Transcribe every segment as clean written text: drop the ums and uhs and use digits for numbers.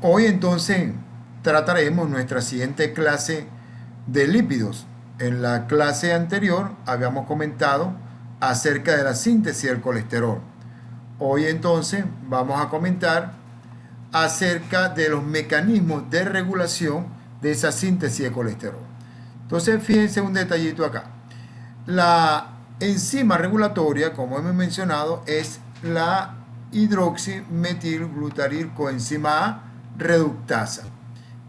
Hoy entonces trataremos nuestra siguiente clase de lípidos. En la clase anterior habíamos comentado acerca de la síntesis del colesterol. Hoy entonces vamos a comentar acerca de los mecanismos de regulación de esa síntesis de colesterol. Entonces fíjense un detallito acá. La enzima regulatoria, como hemos mencionado, es la hidroximetilglutarilcoenzima A reductasa.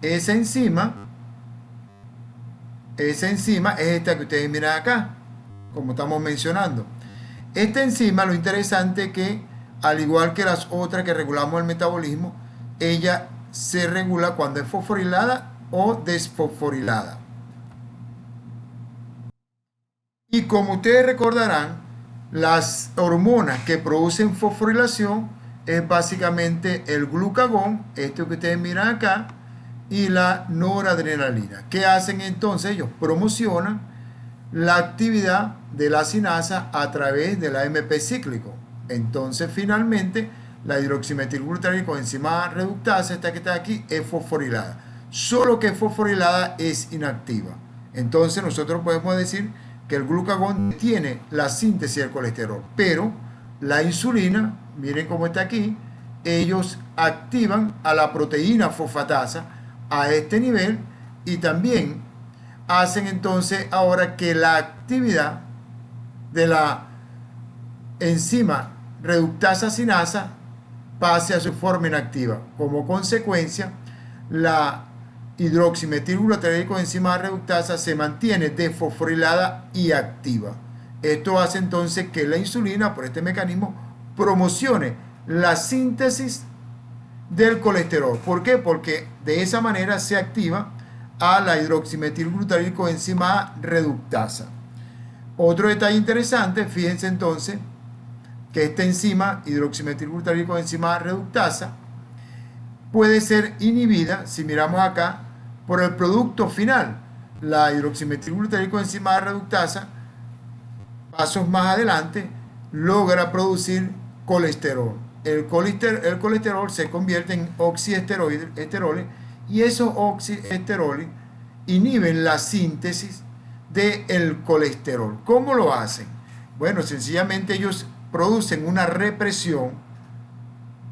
Esa enzima es esta que ustedes miran acá, como estamos mencionando. Esta enzima, lo interesante es que, al igual que las otras que regulamos el metabolismo, ella se regula cuando es fosforilada o desfosforilada. Y como ustedes recordarán, las hormonas que producen fosforilación es básicamente el glucagón, esto que ustedes miran acá, y la noradrenalina. ¿Qué hacen entonces? Ellos promocionan la actividad de la sinasa a través del AMP cíclico. Entonces, finalmente, la hidroximetilglutarilcoenzima reductasa, esta que está aquí, es fosforilada. Solo que fosforilada es inactiva. Entonces, nosotros podemos decir que el glucagón tiene la síntesis del colesterol, pero la insulina, miren cómo está aquí, ellos activan a la proteína fosfatasa a este nivel y también hacen entonces ahora que la actividad de la enzima reductasa sinasa pase a su forma inactiva. Como consecuencia, la hidroximetilglutarilcoenzima reductasa se mantiene desfosforilada y activa. Esto hace entonces que la insulina, por este mecanismo, promocione la síntesis del colesterol. ¿Por qué? Porque de esa manera se activa a la hidroximetilglutarilcoenzima reductasa. Otro detalle interesante, fíjense entonces que esta enzima, hidroximetilglutarilcoenzima reductasa, puede ser inhibida, si miramos acá, por el producto final. La hidroximetilglutarilcoenzima reductasa, pasos más adelante, logra producir colesterol. El colesterol se convierte en oxiesteroles y esos oxiesteroles inhiben la síntesis del colesterol. ¿Cómo lo hacen? Bueno, sencillamente ellos producen una represión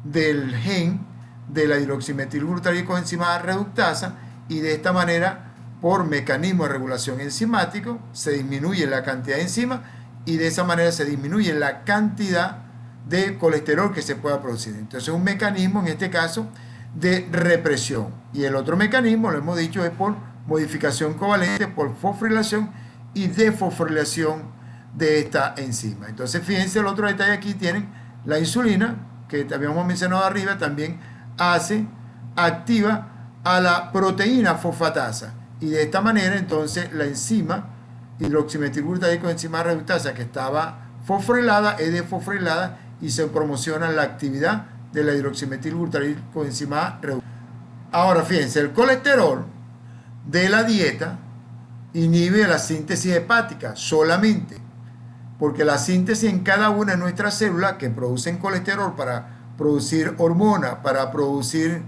del gen de la hidroximetilglutarilcoenzima reductasa y de esta manera, por mecanismo de regulación enzimático, se disminuye la cantidad de enzima y de esa manera se disminuye la cantidad de colesterol que se pueda producir. Entonces un mecanismo, en este caso, de represión. Y el otro mecanismo, lo hemos dicho, es por modificación covalente, por fosforilación y desfosforilación de esta enzima. Entonces fíjense, el otro detalle aquí tienen la insulina, que habíamos mencionado arriba, también activa a la proteína fosfatasa. Y de esta manera, entonces, la enzima hidroximetilglutarilcoenzima reductasa, que estaba fosforilada, es desfosforilada y se promociona la actividad de la hidroximetilglutarilcoenzima reductasa. Ahora fíjense, el colesterol de la dieta inhibe la síntesis hepática solamente, porque la síntesis en cada una de nuestras células que producen colesterol para producir hormonas, para producir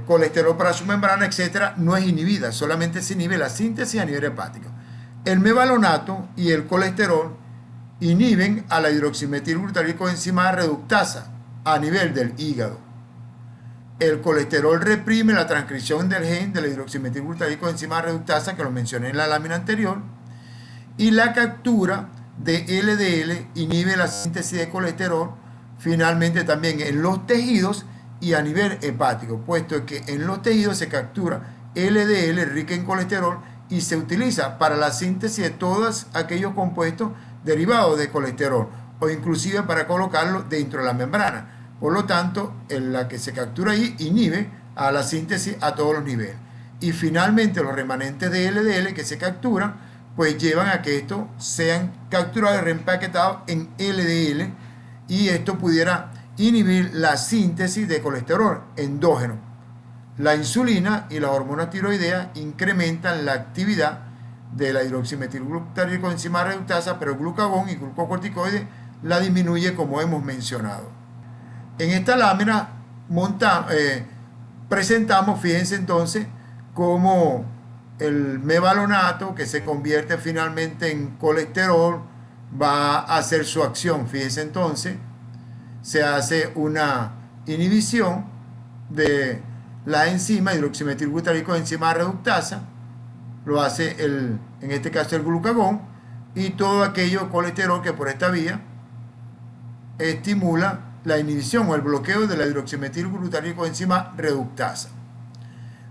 colesterol para su membrana, etcétera, no es inhibida, solamente se inhibe la síntesis a nivel hepático. El mevalonato y el colesterol inhiben a la hidroximetilglutarilcoenzima reductasa a nivel del hígado. El colesterol reprime la transcripción del gen de la hidroximetilglutarilcoenzima reductasa, que lo mencioné en la lámina anterior, y la captura de LDL inhibe la síntesis de colesterol, finalmente también en los tejidos y a nivel hepático, puesto que en los tejidos se captura LDL rica en colesterol y se utiliza para la síntesis de todos aquellos compuestos derivados de colesterol o inclusive para colocarlo dentro de la membrana. Por lo tanto, la que se captura ahí inhibe a la síntesis a todos los niveles. Y finalmente los remanentes de LDL que se capturan, pues llevan a que estos sean capturados y reempaquetados en LDL, y esto pudiera inhibir la síntesis de colesterol endógeno. La insulina y las hormonas tiroideas incrementan la actividad de la hidroximetilglutarilcoenzima reductasa, pero el glucagón y glucocorticoides la disminuye, como hemos mencionado. En esta lámina presentamos, fíjense entonces, cómo el mevalonato, que se convierte finalmente en colesterol, va a hacer su acción. Fíjense entonces, se hace una inhibición de la enzima hidroximetilbutárico enzima reductasa, lo hace en este caso el glucagón, y todo aquello colesterol que por esta vía estimula la inhibición o el bloqueo de la hidroximetilbutárico enzima reductasa.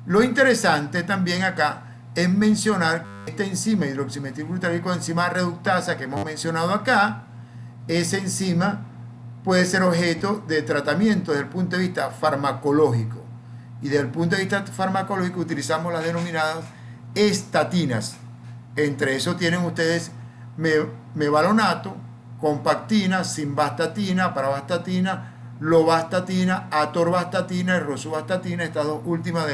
Lo interesante también acá es mencionar que esta enzima hidroximetilbutárico enzima reductasa que hemos mencionado acá, esa enzima puede ser objeto de tratamiento desde el punto de vista farmacológico. Y desde el punto de vista farmacológico utilizamos las denominadas estatinas. Entre eso tienen ustedes mevalonato, compactina, simvastatina, paravastatina, lovastatina, atorvastatina y rosuvastatina, estas dos últimas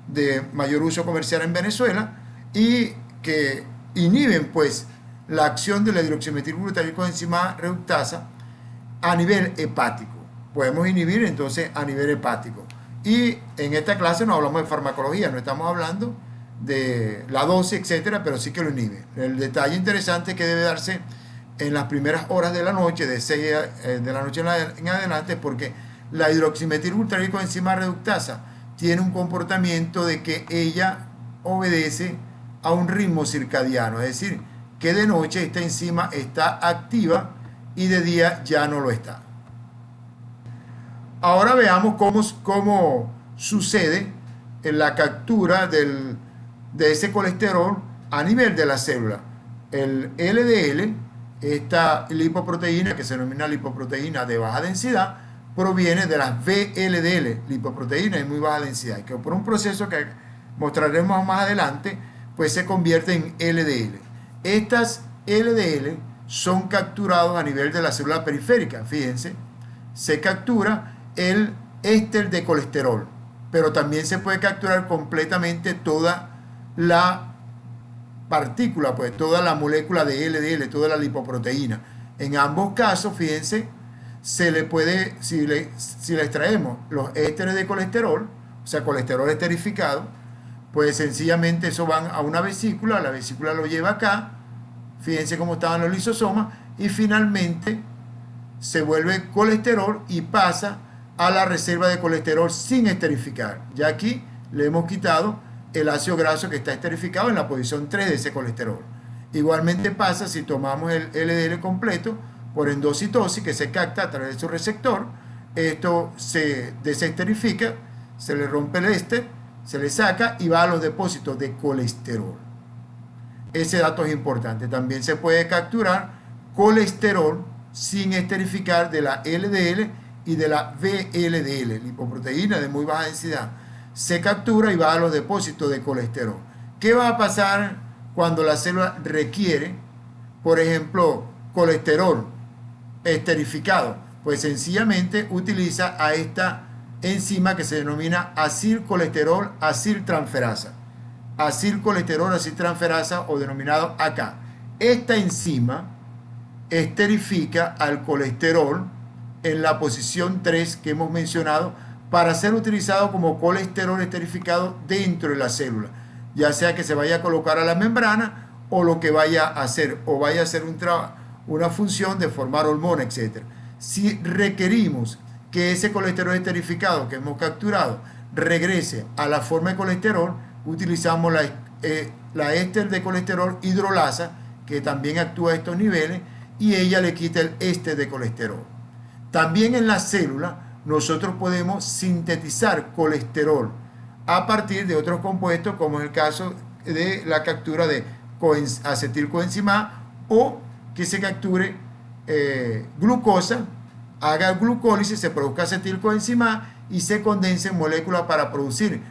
de mayor uso comercial en Venezuela, y que inhiben pues la acción de la hidroximetilbutárico enzima reductasa a nivel hepático. Podemos inhibir entonces a nivel hepático. Y en esta clase no hablamos de farmacología, no estamos hablando de la dosis, etcétera, pero sí que lo inhibe. El detalle interesante que debe darse en las primeras horas de la noche, de 6 de la noche en adelante, porque la hidroximetilbutárico enzima reductasa tiene un comportamiento de que ella obedece a un ritmo circadiano, es decir, que de noche esta enzima está activa y de día ya no lo está. Ahora veamos cómo sucede en la captura de ese colesterol a nivel de la célula. El LDL, esta lipoproteína que se denomina lipoproteína de baja densidad, proviene de las VLDL, lipoproteína de muy baja densidad, que por un proceso que mostraremos más adelante, pues se convierte en LDL. Estas LDL son capturados a nivel de la célula periférica, fíjense, se captura el éster de colesterol, pero también se puede capturar completamente toda la partícula, pues toda la molécula de LDL, toda la lipoproteína. En ambos casos, fíjense, se le puede, si le extraemos los ésteres de colesterol, o sea, colesterol esterificado, pues sencillamente eso van a una vesícula, la vesícula lo lleva acá, fíjense cómo estaban los lisosomas, y finalmente se vuelve colesterol y pasa a la reserva de colesterol sin esterificar. Ya aquí le hemos quitado el ácido graso que está esterificado en la posición 3 de ese colesterol. Igualmente pasa si tomamos el LDL completo por endocitosis, que se capta a través de su receptor. Esto se desesterifica, se le rompe el éster, se le saca y va a los depósitos de colesterol. Ese dato es importante. También se puede capturar colesterol sin esterificar de la LDL y de la VLDL, lipoproteína de muy baja densidad. Se captura y va a los depósitos de colesterol. ¿Qué va a pasar cuando la célula requiere, por ejemplo, colesterol esterificado? Pues sencillamente utiliza a esta enzima que se denomina acilcolesterol aciltransferasa. Acilcolesterol aciltransferasa, o denominado AK. Esta enzima esterifica al colesterol en la posición 3 que hemos mencionado para ser utilizado como colesterol esterificado dentro de la célula, ya sea que se vaya a colocar a la membrana o lo que vaya a hacer, o vaya a hacer una función de formar hormona, etc. Si requerimos que ese colesterol esterificado que hemos capturado regrese a la forma de colesterol, utilizamos la éster de colesterol hidrolasa, que también actúa a estos niveles, y ella le quita el éster de colesterol. También en la célula nosotros podemos sintetizar colesterol a partir de otros compuestos, como es el caso de la captura de acetilcoenzima A, o que se capture glucosa, haga glucólisis, se produzca acetilcoenzima A y se condense en moléculas para producir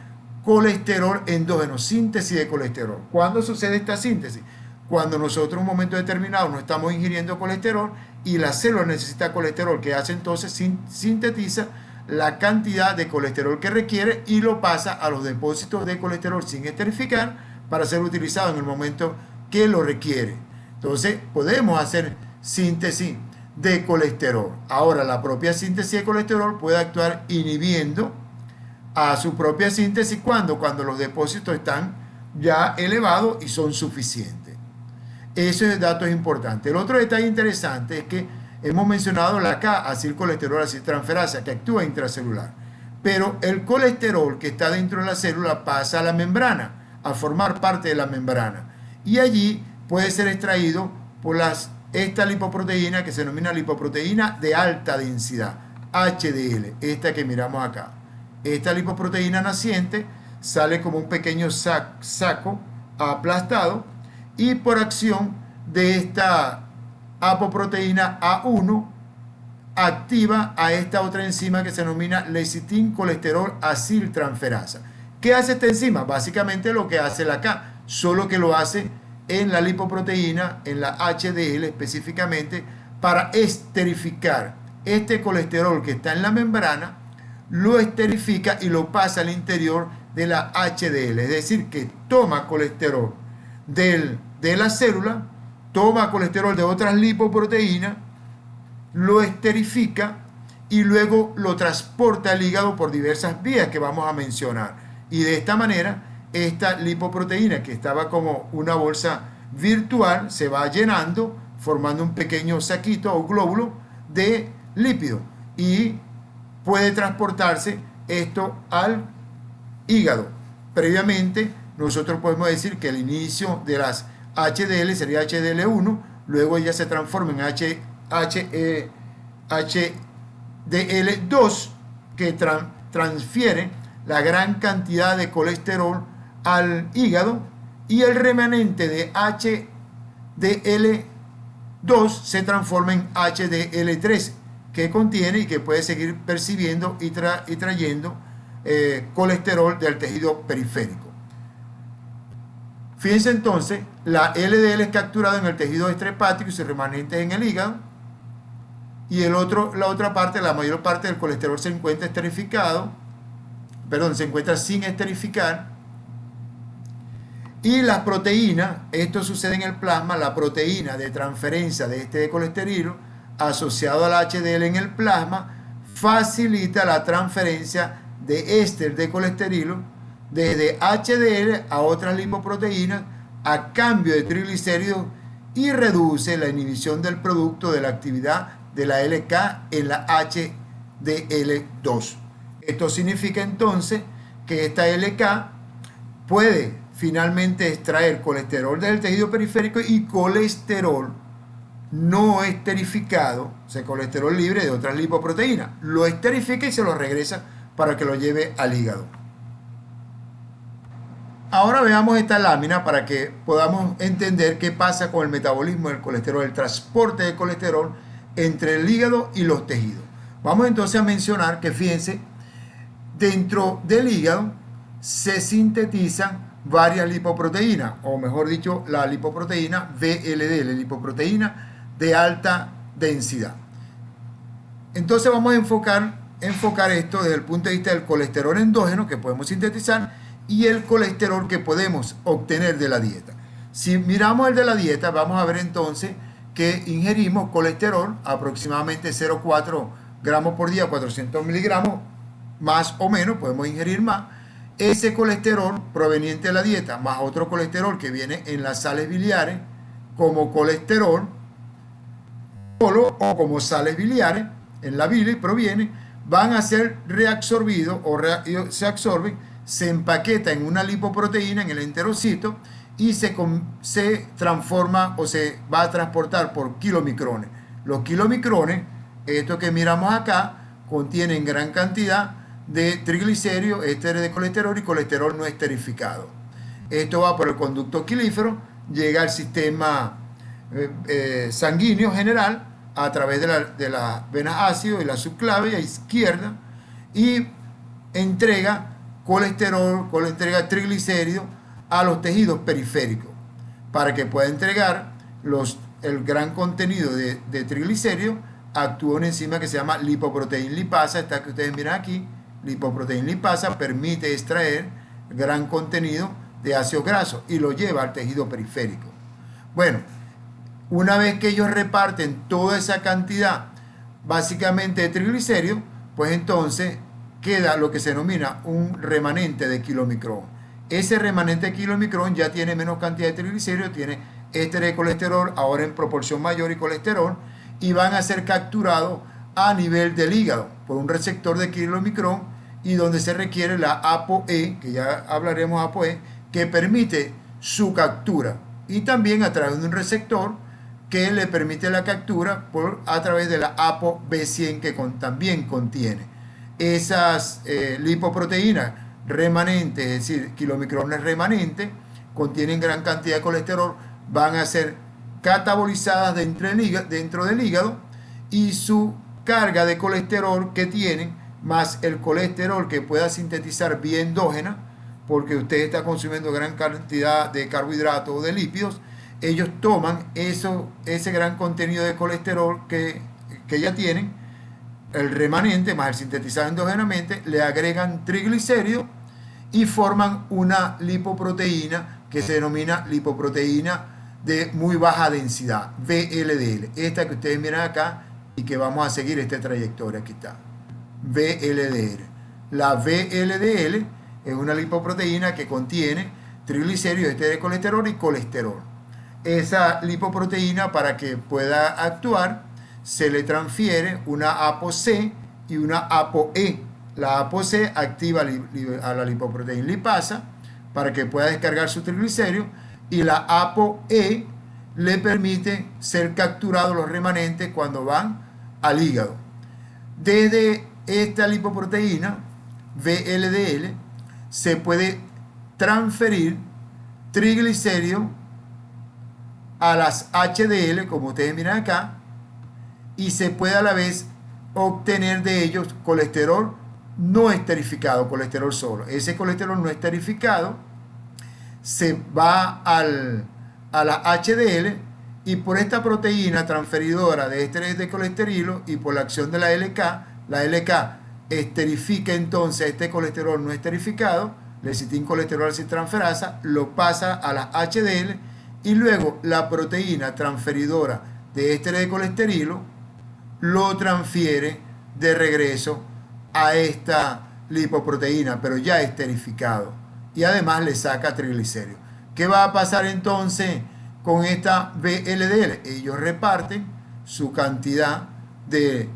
colesterol endógeno, síntesis de colesterol. ¿Cuándo sucede esta síntesis? Cuando nosotros en un momento determinado no estamos ingiriendo colesterol y la célula necesita colesterol, que hace entonces sintetiza la cantidad de colesterol que requiere y lo pasa a los depósitos de colesterol sin esterificar para ser utilizado en el momento que lo requiere. Entonces podemos hacer síntesis de colesterol. Ahora, la propia síntesis de colesterol puede actuar inhibiendo a su propia síntesis cuando los depósitos están ya elevados y son suficientes. Ese dato es importante. El otro detalle interesante es que hemos mencionado la K-acilcolesterol aciltransferasa, que actúa intracelular, pero el colesterol que está dentro de la célula pasa a la membrana, a formar parte de la membrana, y allí puede ser extraído por esta lipoproteína que se denomina lipoproteína de alta densidad, HDL, esta que miramos acá. Esta lipoproteína naciente sale como un pequeño saco aplastado y por acción de esta apoproteína A1 activa a esta otra enzima que se denomina lecitin-colesterol aciltransferasa. ¿Qué hace esta enzima? Básicamente lo que hace la K, solo que lo hace en la lipoproteína, en la HDL específicamente, para esterificar este colesterol que está en la membrana, lo esterifica y lo pasa al interior de la HDL, es decir, que toma colesterol de la célula, toma colesterol de otras lipoproteínas, lo esterifica y luego lo transporta al hígado por diversas vías que vamos a mencionar. Y de esta manera, esta lipoproteína que estaba como una bolsa virtual se va llenando, formando un pequeño saquito o glóbulo de lípido y puede transportarse esto al hígado. Previamente, nosotros podemos decir que el inicio de las HDL sería HDL1, luego ella se transforma en HDL2, que transfiere la gran cantidad de colesterol al hígado, y el remanente de HDL2 se transforma en HDL3, que contiene y que puede seguir percibiendo y trayendo colesterol del tejido periférico. Fíjense entonces, la LDL es capturada en el tejido extrahepático y su remanente en el hígado, y la otra parte, la mayor parte del colesterol se encuentra se encuentra sin esterificar. Y las proteínas, esto sucede en el plasma, la proteína de transferencia de este colesterol asociado al HDL en el plasma facilita la transferencia de éster de colesterol desde HDL a otras lipoproteínas a cambio de triglicéridos y reduce la inhibición del producto de la actividad de la LK en la HDL2. Esto significa entonces que esta LK puede finalmente extraer colesterol del tejido periférico y colesterol no esterificado, o sea, colesterol libre de otras lipoproteínas. Lo esterifica y se lo regresa para que lo lleve al hígado. Ahora veamos esta lámina para que podamos entender qué pasa con el metabolismo del colesterol, el transporte de colesterol entre el hígado y los tejidos. Vamos entonces a mencionar que, fíjense, dentro del hígado se sintetizan varias lipoproteínas, o mejor dicho, la lipoproteína VLD, la lipoproteína de alta densidad. Entonces vamos a enfocar esto desde el punto de vista del colesterol endógeno que podemos sintetizar y el colesterol que podemos obtener de la dieta. Si miramos el de la dieta, vamos a ver entonces que ingerimos colesterol, aproximadamente 0,4 gramos por día, 400 miligramos, más o menos, podemos ingerir más. Ese colesterol proveniente de la dieta, más otro colesterol que viene en las sales biliares, como colesterol solo o como sales biliares, en la bilis proviene, van a ser reabsorbidos se absorben, se empaqueta en una lipoproteína en el enterocito y se transforma o se va a transportar por kilomicrones. Los kilomicrones, esto que miramos acá, contienen gran cantidad de triglicéridos, ésteres de colesterol y colesterol no esterificado. Esto va por el conducto quilífero, llega al sistema sanguíneo general a través de la vena ácido y la subclavia izquierda y entrega colesterol, entrega triglicéridos a los tejidos periféricos para que pueda entregar el gran contenido de triglicéridos. Actúa una enzima que se llama lipoproteína lipasa, esta que ustedes miran aquí. Lipoproteína lipasa permite extraer gran contenido de ácidos grasos y lo lleva al tejido periférico. Bueno, una vez que ellos reparten toda esa cantidad básicamente de triglicéridos, pues entonces queda lo que se denomina un remanente de kilomicrón. Ese remanente de kilomicrón ya tiene menos cantidad de triglicéridos, tiene ésteres de colesterol, ahora en proporción mayor y colesterol, y van a ser capturados a nivel del hígado por un receptor de kilomicrón y donde se requiere la ApoE, que ya hablaremos ApoE, que permite su captura y también a través de un receptor que le permite la captura a través de la ApoB100 que también contiene esas lipoproteínas remanentes, es decir, kilomicrones remanentes, contienen gran cantidad de colesterol, van a ser catabolizadas dentro del hígado y su carga de colesterol que tienen, más el colesterol que pueda sintetizar vía endógena, porque usted está consumiendo gran cantidad de carbohidratos o de lípidos, ellos toman ese gran contenido de colesterol que ya tienen, el remanente más el sintetizado endógenamente, le agregan triglicéridos y forman una lipoproteína que se denomina lipoproteína de muy baja densidad, VLDL. Esta que ustedes miran acá y que vamos a seguir esta trayectoria, aquí está, VLDL. La VLDL es una lipoproteína que contiene triglicéridos, ésteres de colesterol y colesterol. Esa lipoproteína, para que pueda actuar, se le transfiere una ApoC y una ApoE. La ApoC activa a la lipoproteína lipasa para que pueda descargar su triglicéridos y la ApoE le permite ser capturados los remanentes cuando van al hígado. Desde esta lipoproteína VLDL se puede transferir triglicéridos a las HDL, como ustedes miran acá, y se puede a la vez obtener de ellos colesterol no esterificado, colesterol solo. Ese colesterol no esterificado se va a la HDL y por esta proteína transferidora de ésteres de colesterol y por la acción de la LK esterifica entonces este colesterol no esterificado, lecitin colesterol transferasa, lo pasa a la HDL y luego la proteína transferidora de ésteres de colesterol lo transfiere de regreso a esta lipoproteína, pero ya esterificado, y además le saca triglicéridos. ¿Qué va a pasar entonces con esta VLDL? Ellos reparten su cantidad de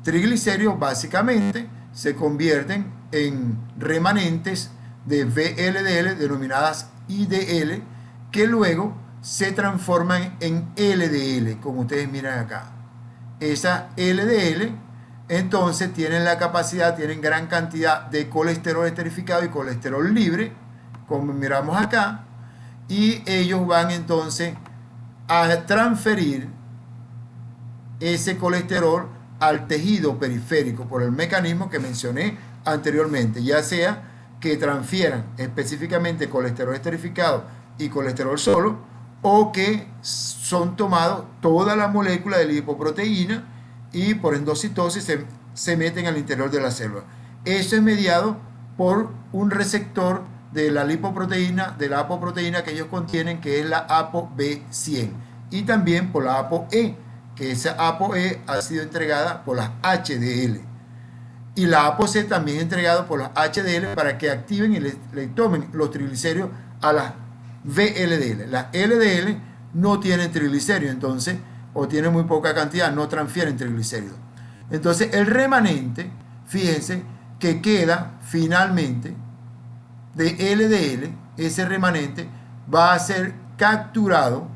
triglicéridos, básicamente se convierten en remanentes de VLDL denominadas IDL, que luego se transforman en LDL, como ustedes miran acá. Esa LDL entonces tienen la capacidad, tienen gran cantidad de colesterol esterificado y colesterol libre, como miramos acá, y ellos van entonces a transferir ese colesterol al tejido periférico por el mecanismo que mencioné anteriormente, ya sea que transfieran específicamente colesterol esterificado y colesterol solo, o que son tomados toda la molécula de lipoproteína y por endocitosis se meten al interior de la célula. Eso es mediado por un receptor de la lipoproteína, de la apoproteína que ellos contienen, que es la ApoB100, y también por la ApoE, que esa ApoE ha sido entregada por las HDL. Y la ApoC también es entregada por las HDL para que activen y le tomen los triglicéridos a las VLDL. Las LDL no tienen triglicéridos, entonces, o tienen muy poca cantidad, no transfieren triglicéridos. Entonces, el remanente, fíjense que queda finalmente de LDL, ese remanente va a ser capturado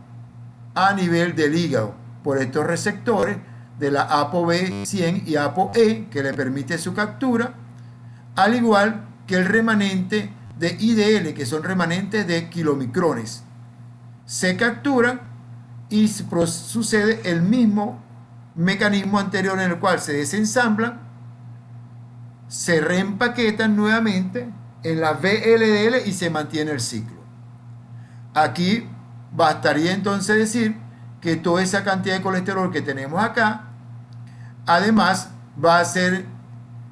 a nivel del hígado por estos receptores de la ApoB100 y ApoE, que le permite su captura, al igual que el remanente de IDL, que son remanentes de kilomicrones. Se capturan y sucede el mismo mecanismo anterior en el cual se desensamblan, se reempaquetan nuevamente en la VLDL y se mantiene el ciclo. Aquí bastaría entonces decir que toda esa cantidad de colesterol que tenemos acá, además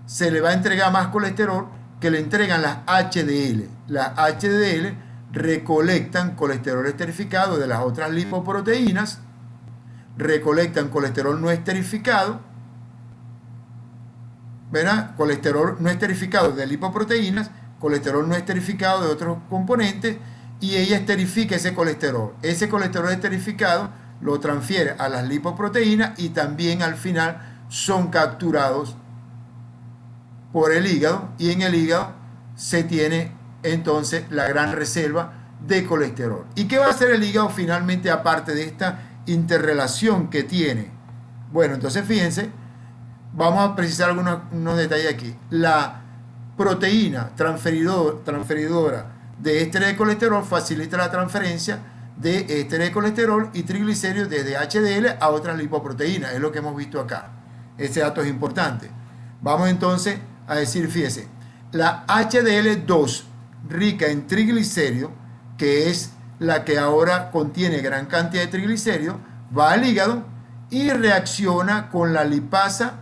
se le va a entregar más colesterol que le entregan las HDL. Las HDL recolectan colesterol esterificado de las otras lipoproteínas, recolectan colesterol no esterificado ¿verdad? Colesterol no esterificado de lipoproteínas, colesterol no esterificado de otros componentes, y ella esterifica ese colesterol. Ese colesterol esterificado lo transfiere a las lipoproteínas y también al final son capturados por el hígado, y en el hígado se tiene entonces la gran reserva de colesterol. ¿Y qué va a hacer el hígado finalmente aparte de esta interrelación que tiene? Bueno, entonces fíjense, vamos a precisar unos detalles aquí. La proteína transferidora de ésteres de colesterol facilita la transferencia de ésteres de colesterol y triglicéridos desde HDL a otras lipoproteínas. Es lo que hemos visto acá. Ese dato es importante. Vamos entonces a decir, fíjese, la HDL2 rica en triglicéridos, que es la que ahora contiene gran cantidad de triglicéridos, va al hígado y reacciona con la lipasa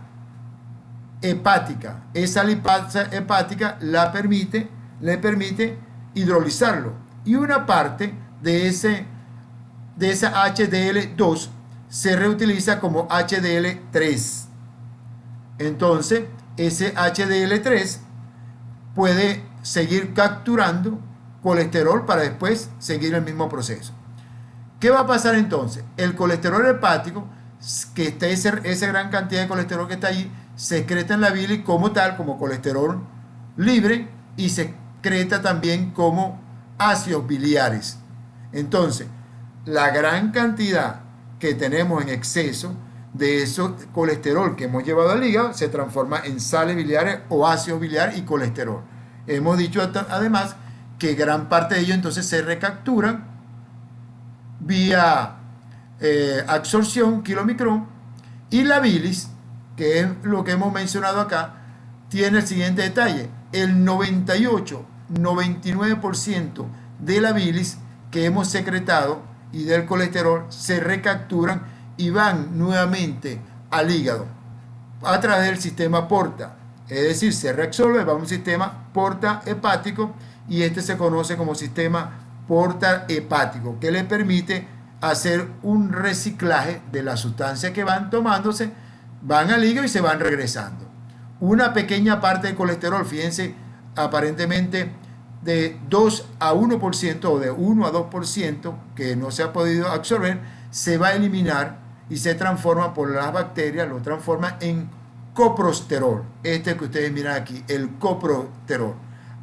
hepática. Esa lipasa hepática le permite hidrolizarlo, y una parte de esa HDL2 se reutiliza como HDL3. Entonces ese HDL3 puede seguir capturando colesterol para después seguir el mismo proceso. ¿Qué va a pasar entonces? El colesterol hepático, que está esa gran cantidad de colesterol que está allí, se excreta en la bilis como tal, como colesterol libre, y se excreta también como ácidos biliares. Entonces, la gran cantidad que tenemos en exceso de ese colesterol que hemos llevado al hígado se transforma en sales biliares o ácidos biliares y colesterol. Hemos dicho además que gran parte de ellos entonces se recapturan vía absorción kilomicrón, y la bilis, que es lo que hemos mencionado acá, tiene el siguiente detalle: el 98-99% de la bilis que hemos secretado y del colesterol se recapturan y van nuevamente al hígado a través del sistema porta, es decir, se reabsorbe, va a un sistema porta hepático, y este se conoce como sistema porta hepático, que le permite hacer un reciclaje de las sustancias que van tomándose, van al hígado y se van regresando. Una pequeña parte de colesterol, fíjense, aparentemente de 2 a 1% o de 1 a 2% que no se ha podido absorber, se va a eliminar y se transforma por las bacterias, lo transforma en coprosterol. Este que ustedes miran aquí, el coprosterol.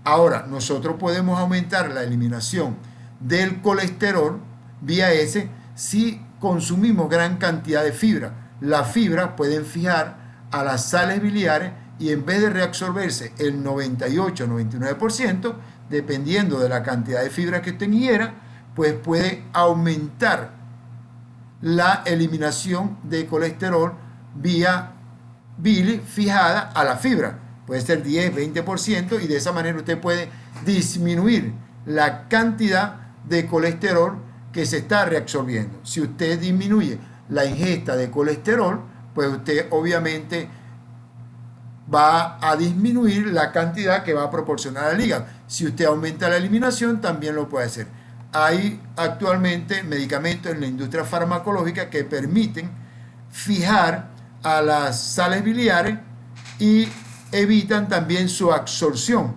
Ahora, nosotros podemos aumentar la eliminación del colesterol vía ese si consumimos gran cantidad de fibra. Las fibras pueden fijar a las sales biliares, y en vez de reabsorberse el 98-99%, dependiendo de la cantidad de fibra que usted ingiera, pues puede aumentar la eliminación de colesterol vía bilis fijada a la fibra. Puede ser 10-20%, y de esa manera usted puede disminuir la cantidad de colesterol que se está reabsorbiendo. Si usted disminuye la ingesta de colesterol, pues usted obviamente va a disminuir la cantidad que va a proporcionar al hígado. Si usted aumenta la eliminación, también lo puede hacer. Hay actualmente medicamentos en la industria farmacológica que permiten fijar a las sales biliares y evitan también su absorción,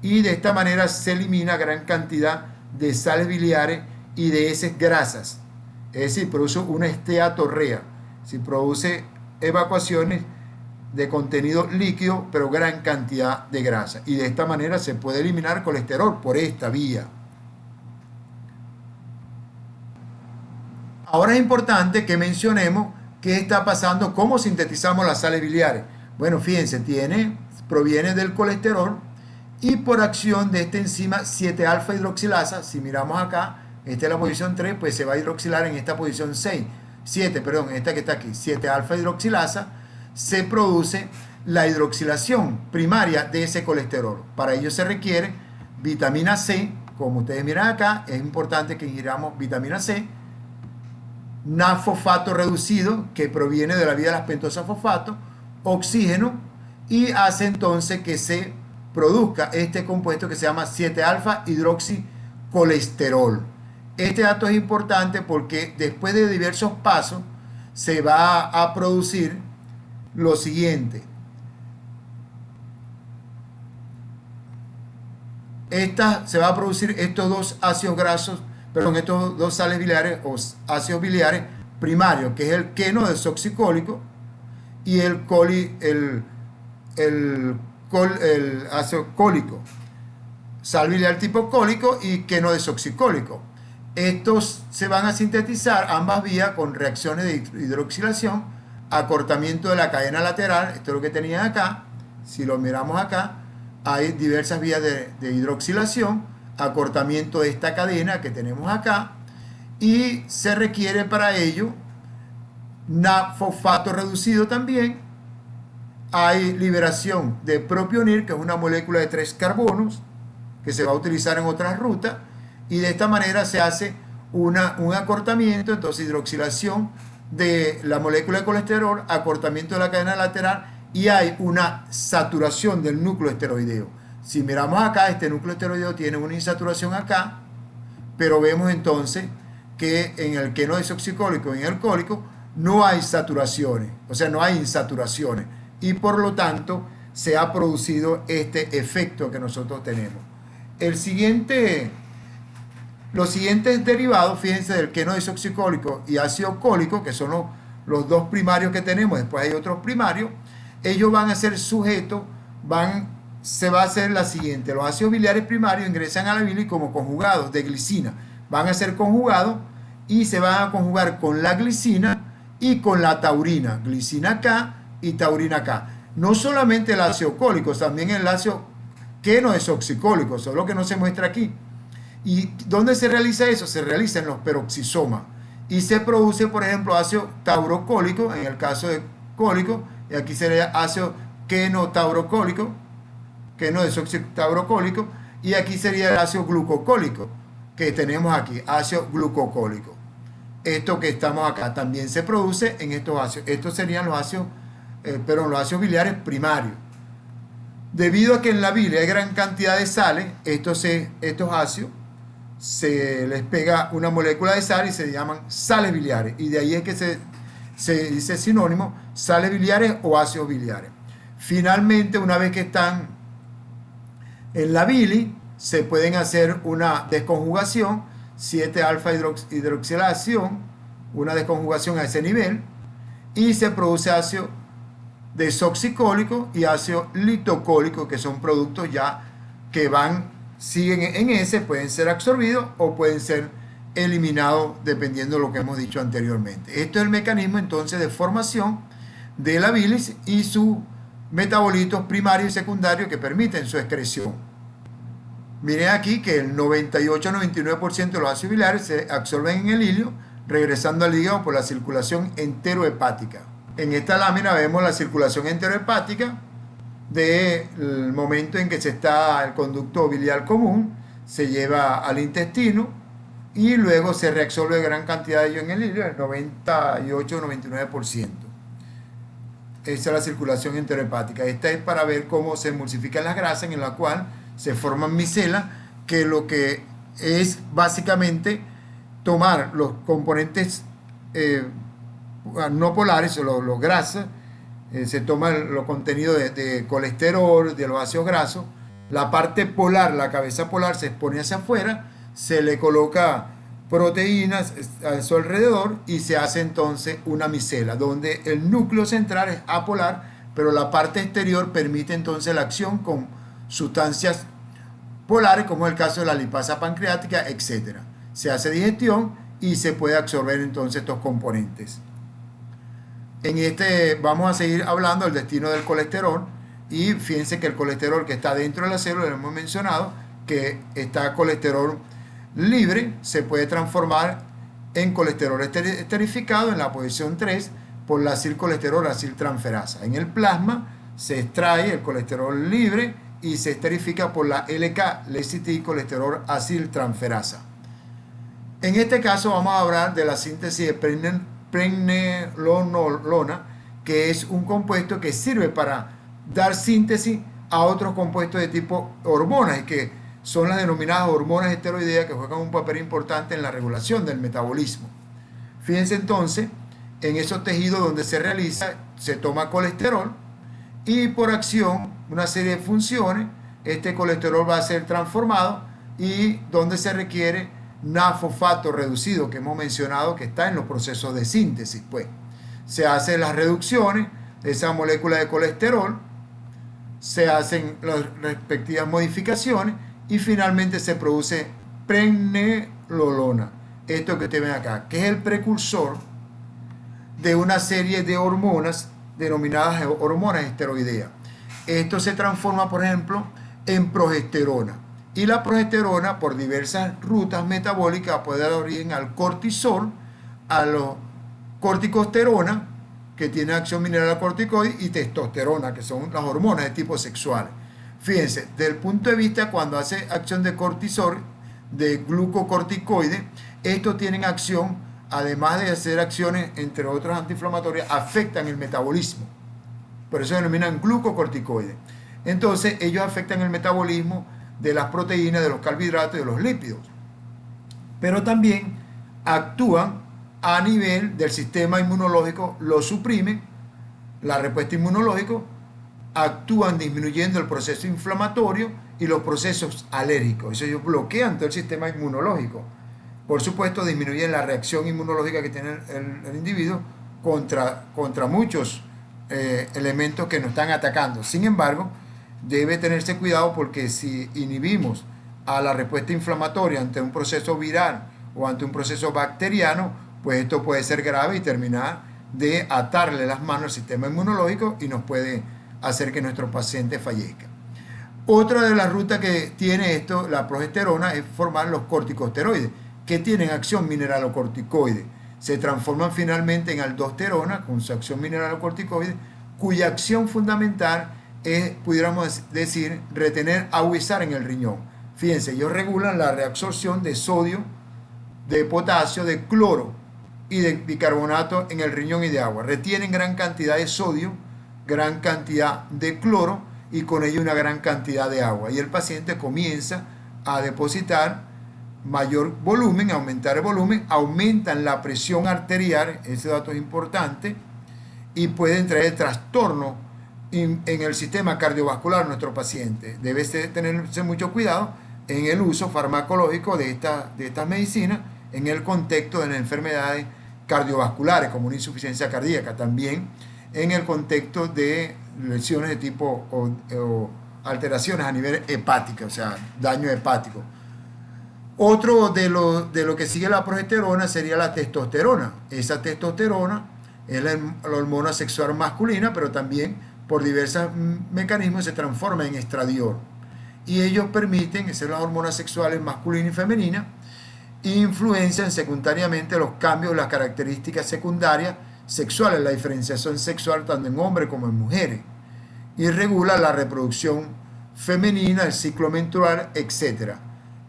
y de esta manera se elimina gran cantidad de sales biliares y de heces grasas. Es decir, produce una esteatorrea, si produce evacuaciones de contenido líquido, pero gran cantidad de grasa, y de esta manera se puede eliminar colesterol por esta vía. Ahora es importante que mencionemos qué está pasando, cómo sintetizamos las sales biliares. Bueno, fíjense, proviene del colesterol, y por acción de esta enzima 7-alfa hidroxilasa, si miramos acá, esta es la posición 3, pues se va a hidroxilar en esta posición 7, perdón, esta que está aquí, 7-alfa hidroxilasa, se produce la hidroxilación primaria de ese colesterol. Para ello se requiere vitamina C, como ustedes miran acá, es importante que ingiramos vitamina C, fosfato reducido, que proviene de la vía de las pentosas fosfato, oxígeno, y hace entonces que se produzca este compuesto que se llama 7-alfa hidroxicolesterol. Este dato es importante porque después de diversos pasos se va a producir lo siguiente: se va a producir estos dos ácidos grasos, perdón, estos dos sales biliares o ácidos biliares primarios, que es el queno desoxicólico y el ácido cólico, sal biliar tipo cólico y queno desoxicólico. Estos se van a sintetizar ambas vías con reacciones de hidroxilación, acortamiento de la cadena lateral. Esto es lo que tenían acá. Si lo miramos acá, hay diversas vías de hidroxilación, acortamiento de esta cadena que tenemos acá, y se requiere para ello fosfato reducido también. Hay liberación de propionir, que es una molécula de 3 carbonos que se va a utilizar en otras rutas, y de esta manera se hace un acortamiento, entonces hidroxilación de la molécula de colesterol, acortamiento de la cadena lateral, y hay una saturación del núcleo esteroideo. Si miramos acá, este núcleo esteroideo tiene una insaturación acá, pero vemos entonces que en el queno desoxicólico y en el cólico no hay saturaciones, o sea, no hay insaturaciones, y por lo tanto se ha producido este efecto que nosotros tenemos. Los siguientes derivados, fíjense, del queno desoxicólico y ácido cólico, que son los dos primarios que tenemos, después hay otros primarios, ellos van a ser sujetos, se va a hacer la siguiente: los ácidos biliares primarios ingresan a la bilis como conjugados de glicina, van a ser conjugados y se van a conjugar con la glicina y con la taurina, glicina acá y taurina acá. No solamente el ácido cólico, también el ácido queno desoxicólico, solo que no se muestra aquí. ¿Y dónde se realiza eso? Se realiza en los peroxisomas y se produce, por ejemplo, ácido taurocólico en el caso de cólico, y aquí sería ácido queno-taurocólico, queno desoxitaurocólico, y aquí sería el ácido glucocólico que tenemos aquí, ácido glucocólico. Esto que estamos acá también se produce en estos ácidos. Estos serían los ácidos, los ácidos biliares primarios. Debido a que en la bilis hay gran cantidad de sales, estos ácidos se les pega una molécula de sal y se llaman sales biliares, y de ahí es que se dice sinónimo sales biliares o ácidos biliares. Finalmente, una vez que están en la bilis, se pueden hacer una desconjugación, 7-alfa hidroxilación, una desconjugación a ese nivel, y se produce ácido desoxicólico y ácido litocólico, que son productos ya que siguen en ese, pueden ser absorbidos o pueden ser eliminados dependiendo de lo que hemos dicho anteriormente. Esto es el mecanismo entonces de formación de la bilis y sus metabolitos primarios y secundarios que permiten su excreción. Miren aquí que el 98-99% de los ácidos biliares se absorben en el ilio, regresando al hígado por la circulación enterohepática. En esta lámina vemos la circulación enterohepática del momento en que el conducto biliar común se lleva al intestino y luego se reabsorbe gran cantidad de ello en el ilio, el 98-99%. Esa es la circulación enterohepática. Esta es para ver cómo se emulsifican las grasas, en la cual se forman micelas, que lo que es básicamente tomar los componentes no polares o los grasas, se toma los contenidos de colesterol, de los ácidos grasos, la parte polar, la cabeza polar se expone hacia afuera, se le coloca proteínas a su alrededor y se hace entonces una micela, donde el núcleo central es apolar, pero la parte exterior permite entonces la acción con sustancias polares, como es el caso de la lipasa pancreática, etc. Se hace digestión y se puede absorber entonces estos componentes. Vamos a seguir hablando del destino del colesterol, y fíjense que el colesterol que está dentro de la célula, lo hemos mencionado, que está colesterol libre, se puede transformar en colesterol esterificado en la posición 3 por la acilcolesterol aciltransferasa. En el plasma se extrae el colesterol libre y se esterifica por la LK, lecitilcolesterol aciltransferasa. En este caso vamos a hablar de la síntesis de pregnenolona, que es un compuesto que sirve para dar síntesis a otros compuestos de tipo hormonas, y que son las denominadas hormonas esteroideas, que juegan un papel importante en la regulación del metabolismo. Fíjense entonces, en esos tejidos donde se realiza, se toma colesterol y por acción, una serie de funciones, este colesterol va a ser transformado y donde se requiere NAD-fosfato reducido, que hemos mencionado que está en los procesos de síntesis, pues se hacen las reducciones de esa molécula de colesterol, se hacen las respectivas modificaciones y finalmente se produce pregnenolona, esto que ustedes ven acá, que es el precursor de una serie de hormonas denominadas hormonas esteroideas. Esto se transforma, por ejemplo, en progesterona. Y la progesterona, por diversas rutas metabólicas, puede dar origen al cortisol, a la corticosterona, que tiene acción mineralocorticoide, y testosterona, que son las hormonas de tipo sexual. Fíjense, desde el punto de vista cuando hace acción de cortisol, de glucocorticoide, estos tienen acción, además de hacer acciones, entre otras antiinflamatorias, afectan el metabolismo. Por eso se denominan glucocorticoides. Entonces, ellos afectan el metabolismo de las proteínas, de los carbohidratos y de los lípidos. Pero también actúan a nivel del sistema inmunológico, lo suprimen, la respuesta inmunológica, actúan disminuyendo el proceso inflamatorio y los procesos alérgicos. Eso ellos bloquean todo el sistema inmunológico. Por supuesto, disminuyen la reacción inmunológica que tiene el individuo contra muchos elementos que nos están atacando. Sin embargo, debe tenerse cuidado porque si inhibimos a la respuesta inflamatoria ante un proceso viral o ante un proceso bacteriano, pues esto puede ser grave y terminar de atarle las manos al sistema inmunológico y nos puede hacer que nuestro paciente fallezca. Otra de las rutas que tiene esto, la progesterona, es formar los corticosteroides, que tienen acción mineralocorticoide. Se transforman finalmente en aldosterona con su acción mineralocorticoide, cuya acción fundamental es, pudiéramos decir, retener agua y sal en el riñón. Fíjense, ellos regulan la reabsorción de sodio, de potasio, de cloro y de bicarbonato en el riñón y de agua. Retienen gran cantidad de sodio, gran cantidad de cloro y con ello una gran cantidad de agua. Y el paciente comienza a depositar mayor volumen, aumentar el volumen, aumentan la presión arterial, ese dato es importante, y pueden traer trastorno en el sistema cardiovascular de nuestro paciente. Debe tenerse mucho cuidado en el uso farmacológico de estas medicinas en el contexto de las enfermedades cardiovasculares como una insuficiencia cardíaca, también en el contexto de lesiones de tipo o alteraciones a nivel hepático, o sea, daño hepático. Otro de lo que sigue la progesterona sería la testosterona. Esa testosterona es la hormona sexual masculina, pero también por diversos mecanismos se transforma en estradiol. Y ellos permiten, esas son las hormonas sexuales masculina y femenina, influencian secundariamente los cambios de las características secundarias sexuales, la diferenciación sexual tanto en hombres como en mujeres, y regula la reproducción femenina, el ciclo menstrual, etc.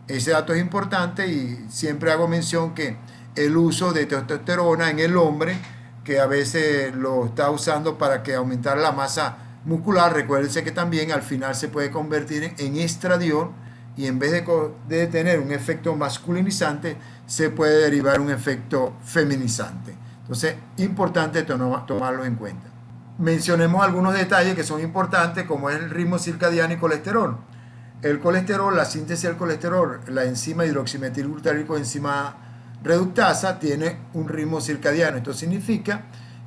Ese dato es importante y siempre hago mención que el uso de testosterona en el hombre, que a veces lo está usando para que aumentar la masa muscular, recuérdense que también al final se puede convertir en estradiol y en vez de tener un efecto masculinizante, se puede derivar un efecto feminizante. Entonces, importante tomarlo en cuenta. Mencionemos algunos detalles que son importantes, como es el ritmo circadiano y colesterol. El colesterol, la síntesis del colesterol, la enzima hidroximetilglutarico, enzima reductasa, tiene un ritmo circadiano. Esto significa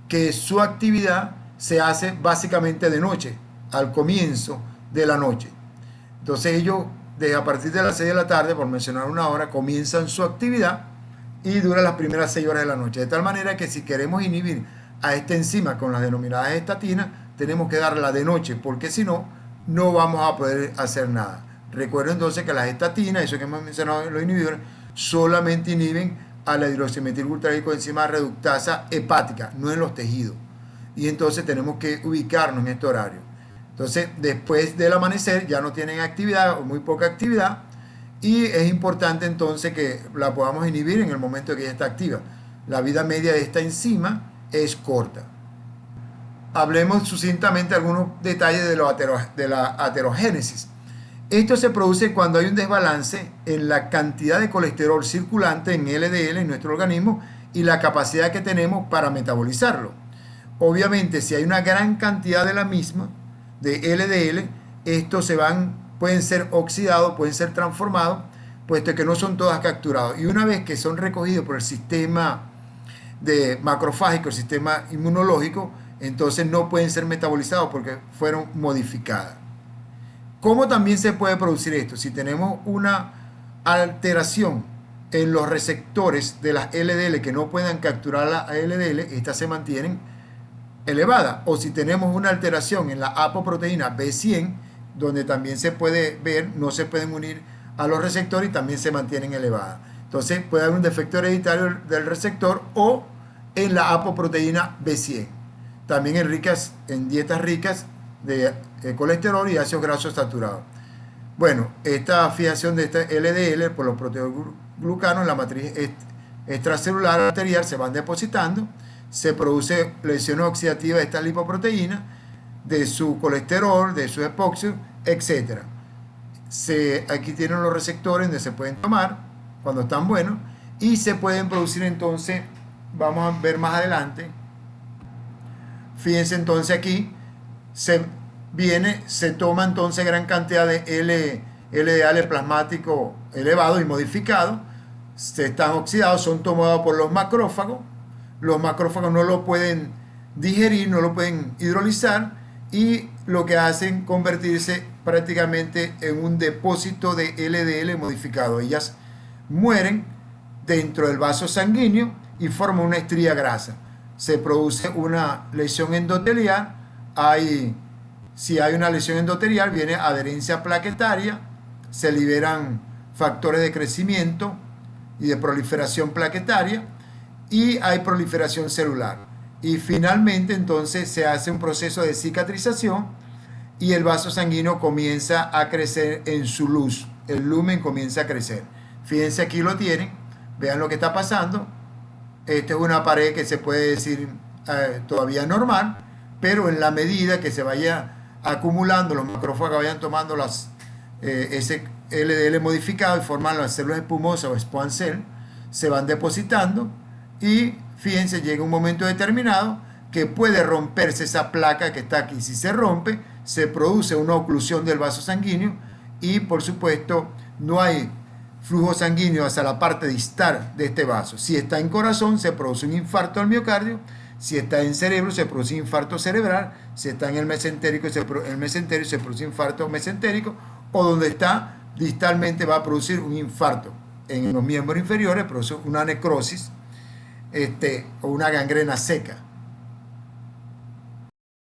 que su actividad se hace básicamente de noche, al comienzo de la noche. Entonces ellos, a partir de las 6 de la tarde, por mencionar una hora, comienzan su actividad y dura las primeras 6 horas de la noche. De tal manera que si queremos inhibir a esta enzima con las denominadas estatinas, tenemos que darla de noche, porque si no, no vamos a poder hacer nada. Recuerden entonces que las estatinas, eso que hemos mencionado en los inhibidores, solamente inhiben a la hidroximetilglutarico enzima reductasa hepática, no en los tejidos. Y entonces tenemos que ubicarnos en este horario. Entonces, después del amanecer ya no tienen actividad o muy poca actividad y es importante entonces que la podamos inhibir en el momento que ella está activa. La vida media de esta enzima es corta. Hablemos sucintamente algunos detalles de la aterogénesis. Esto se produce cuando hay un desbalance en la cantidad de colesterol circulante en LDL en nuestro organismo y la capacidad que tenemos para metabolizarlo. Obviamente, si hay una gran cantidad de la misma, de LDL, estos se van pueden ser oxidados, pueden ser transformados, puesto que no son todas capturados. Y una vez que son recogidos por el sistema de macrofágico, el sistema inmunológico, entonces no pueden ser metabolizados porque fueron modificadas. ¿Cómo también se puede producir esto? Si tenemos una alteración en los receptores de las LDL que no puedan capturar la LDL, estas se mantienen elevadas. O si tenemos una alteración en la apoproteína B100, donde también se puede ver, no se pueden unir a los receptores y también se mantienen elevadas. Entonces puede haber un defecto hereditario del receptor o en la apoproteína B100. También en dietas ricas de colesterol y ácidos grasos saturados. Bueno, esta fijación de este LDL por los proteoglucanos en la matriz extracelular arterial se van depositando, se produce lesiones oxidativas de estas lipoproteínas, de su colesterol, de su epoxio, etc. Aquí tienen los receptores donde se pueden tomar cuando están buenos y se pueden producir entonces, vamos a ver más adelante, fíjense entonces aquí, se toma entonces gran cantidad de LDL plasmático elevado y modificado, se están oxidados, son tomados por los macrófagos no lo pueden digerir, no lo pueden hidrolizar y lo que hacen convertirse prácticamente en un depósito de LDL modificado. Ellas mueren dentro del vaso sanguíneo y forman una estría grasa. Se produce una lesión endotelial, si hay una lesión endotelial viene adherencia plaquetaria, se liberan factores de crecimiento y de proliferación plaquetaria y hay proliferación celular. Y finalmente entonces se hace un proceso de cicatrización y el vaso sanguíneo comienza a crecer en su luz, el lumen comienza a crecer. Fíjense, aquí lo tienen, vean lo que está pasando. Esta es una pared que se puede decir todavía normal, pero en la medida que se vaya acumulando, los macrófagos vayan tomando ese LDL modificado y forman las células espumosas o squamous cell, se van depositando y fíjense, llega un momento determinado que puede romperse esa placa que está aquí. Si se rompe, se produce una oclusión del vaso sanguíneo y por supuesto no hay flujo sanguíneo hacia la parte distal de este vaso. Si está en corazón, se produce un infarto al miocardio. Si está en cerebro, se produce infarto cerebral. Si está en el mesentérico, se produce infarto mesentérico. O donde está distalmente va a producir un infarto. En los miembros inferiores produce una necrosis o una gangrena seca.